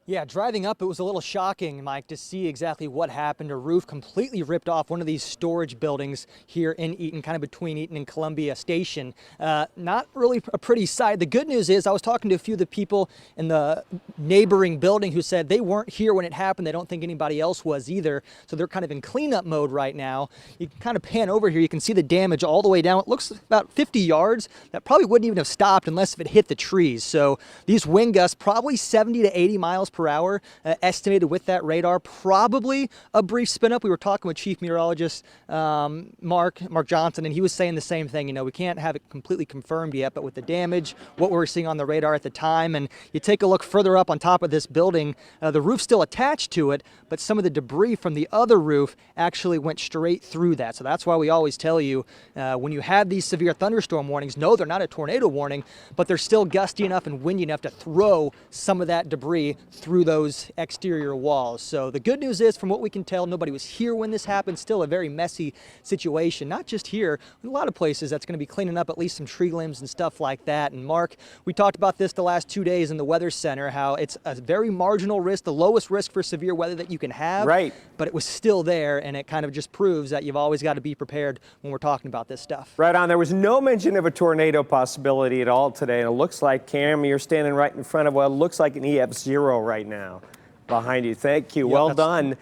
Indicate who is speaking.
Speaker 1: Yeah, driving up, it was a little shocking, Mike, to see exactly what happened. A roof completely ripped off one of these storage buildings here in Eaton, kind of between Eaton and Columbia Station. Not really a pretty sight. The good news is I was talking to a few of the people in the neighboring building who said they weren't here when it happened. They don't think anybody else was either. So they're kind of in cleanup mode right now. You can kind of pan over here. You can see the damage all the way down. It looks about 50 yards. That probably wouldn't even have stopped unless if it hit the trees. So these wind gusts, probably 70 to 80 miles per hour, estimated with that radar. Probably a brief spin up. We were talking with Chief Meteorologist Mark Johnson, and he was saying the same thing. You know, we can't have it completely confirmed yet, but with the damage, what we were seeing on the radar at the time, and you take a look further up on top of this building, the roof's still attached to it, but some of the debris from the other roof actually went straight through that. So that's why we always tell you when you have these severe thunderstorm warnings, no, they're not a tornado warning, but they're still gusty enough and windy enough to throw some of that debris through those exterior walls. So the good news is, from what we can tell, nobody was here when this happened. Still a very messy situation, not just here, in a lot of places that's going to be cleaning up at least some tree limbs and stuff like that. And Mark, we talked about this the last 2 days in the Weather Center, how it's a very marginal risk, the lowest risk for severe weather that you can have.
Speaker 2: Right.
Speaker 1: But it was still there, and it kind of just proves that you've always got to be prepared when we're talking about this stuff.
Speaker 2: Right on. There was no mention of a tornado possibility at all today. And it looks like, Cam, you're standing right in front of what looks like an EF0 right now behind you. Thank you.
Speaker 1: Yep,
Speaker 2: well done.